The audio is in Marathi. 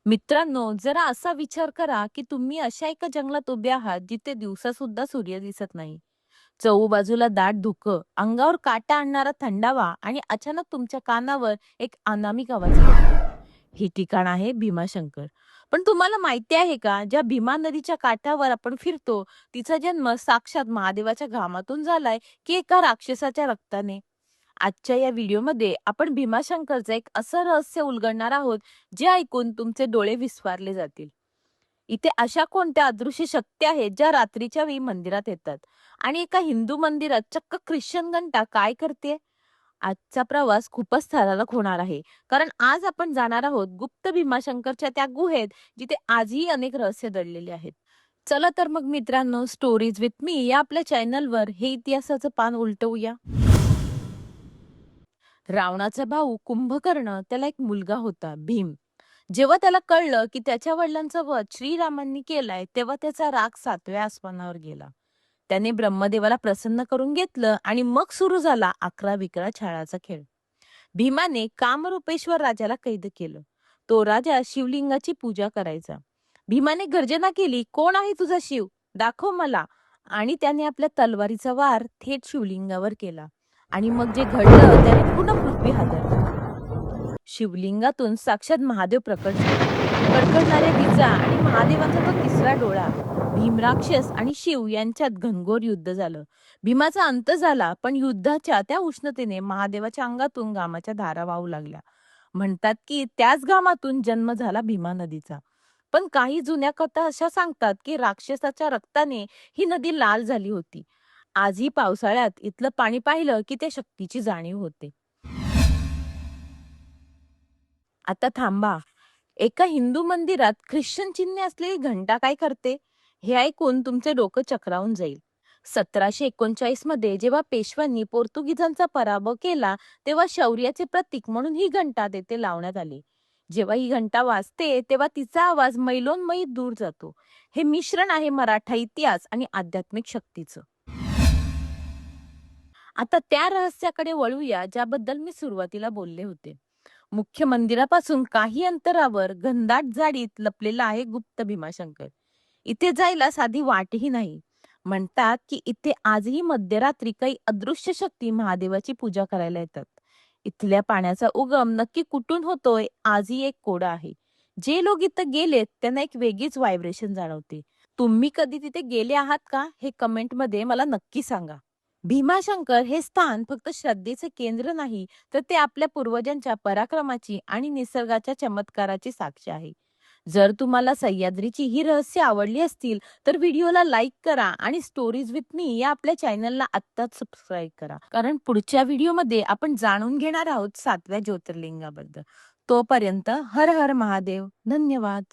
मित्रांनो, जरा असा विचार करा, की तुम्ही अशा एका जंगलात उभे आहात, जिथे दिवसा सुद्धा सूर्य दिसत नाही. चहूबाजूला दाट धुकं, अंगावर काटा आणणारा थंडावा आणि अचानक तुमच्या कानावर एक अनामिक आवाज पडतो. हे ठिकाण आहे भीमाशंकर. पण तुम्हाला माहिती आहे का, ज्या भीमा नदीच्या काठावर आपण फिरतो, तिचा जन्म साक्षात महादेवाच्या घामातून झालाय, की एका राक्षसाच्या रक्ताने? आजच्या या व्हिडिओमध्ये आपण भीमाशंकरचं एक असं रहस्य उलगडणार आहोत, जे ऐकून तुमचे डोळे विस्फारले जातील. इथे अशा कोणत्या अदृश्य शक्ती आहेत, ज्या रात्रीच्या वेळी मंदिरात येतात आणि एका हिंदू मंदिरात चक्क ख्रिश्चन घंटा काय करते? आजचा प्रवास खूपच थरारक होणार आहे. कारण आज आपण जाणार आहोत गुप्त भीमाशंकरच्या त्या गुहेत, जिथे आजही अनेक रहस्य दडलेले आहेत. चला तर मग मित्रांनो, स्टोरीज विथ मी या आपल्या चॅनलवर हे इतिहासाचं पान उलटवूया. रावणाचा भाऊ कुंभकर्ण, त्याला एक मुलगा होता भीम. जेव्हा त्याला कळलं की त्याच्या वडिलांचा वध श्रीरामांनी केलाय, तेव्हा त्याचा राग 7व्या आसमानावर गेला. त्याने ब्रह्मदेवाला प्रसन्न करून घेतलं आणि मग सुरू झाला 11 विकरा छळाचा खेळ. भीमाने कामरूपेश्वर राजाला कैद केलं. तो राजा शिवलिंगाची पूजा करायचा. भीमाने गर्जना केली, "कोण आहे तुझा शिव? दाखव मला." आणि त्याने आपल्या तलवारीचा वार थेट शिवलिंगावर केला. आणि मग जे घडलं त्याने पूर्ण पृथ्वी हादरली. शिवलिंगातून साक्षात महादेव प्रकट झाले. कडकडणाऱ्या विजा आणि महादेवाचा तो तिसरा डोळा. भीम राक्षस आणि शिव यांच्यात घनघोर युद्ध झालं. भीमाचा अंत झाला, पण युद्धाच्या त्या उष्णतेने महादेवाच्या अंगातून घामाच्या धारा वाहू लागल्या. म्हणतात की त्याच घामातून जन्म झाला भीमा नदीचा. पण काही जुन्या कथा अशा सांगतात की राक्षसाच्या रक्ताने ही नदी लाल झाली होती. आजही पावसाळ्यात इथलं पाणी पाहिलं की त्या शक्तीची जाणीव होते. आता थांबा. एका हिंदू मंदिरात ख्रिश्चन चिन्हे असलेली घंटा काय करते? हे ऐकून तुमचे डोकं चक्रावून जाईल. 1739 मध्ये जेव्हा पेशव्यांनी पोर्तुगीजांचा पराभव केला, तेव्हा शौर्याचे प्रतीक म्हणून ही घंटा तेथे लावण्यात आली. जेव्हा ही घंटा वाजते, तेव्हा तिचा आवाज मैलोनमैल दूर जातो. हे मिश्रण आहे मराठा इतिहास आणि आध्यात्मिक शक्तीचं. आता त्या रहस्याकडे वळूया, ज्याबद्दल मी सुरुवातीला बोलले होते. मुख्य मंदिरापासून काही अंतरावर घनदाट झाडीत लपलेला आहे गुप्त भीमाशंकर. इथे जायला साधी वाटही नाही. म्हणतात की इथे आजही मध्यरात्री काही अदृश्य शक्ती महादेवाची पूजा करायला येतात. इथल्या पाण्याचा उगम नक्की कुठून होतोय, आजही एक कोडं आहे. जे लोक इथं गेलेत त्यांना एक वेगळीच व्हायब्रेशन जाणवते. तुम्ही कधी तिथे गेले आहात का? हे कमेंटमध्ये मला नक्की सांगा. भीमाशंकर हे स्थान फक्त श्रद्धेचे केंद्र नाही, तर ते आपल्या पूर्वजांच्या पराक्रमाची आणि निसर्गाच्या चमत्काराची साक्ष आहे. जर तुम्हाला सह्याद्रीची ही रहस्य आवडली असतील, तर व्हिडिओला लाईक करा आणि स्टोरीज विथ मी या आपल्या चॅनलला आत्ताच सबस्क्राईब करा. कारण पुढच्या व्हिडिओमध्ये आपण जाणून घेणार आहोत 7व्या ज्योतिर्लिंगाबद्दल. तोपर्यंत हर हर महादेव. धन्यवाद.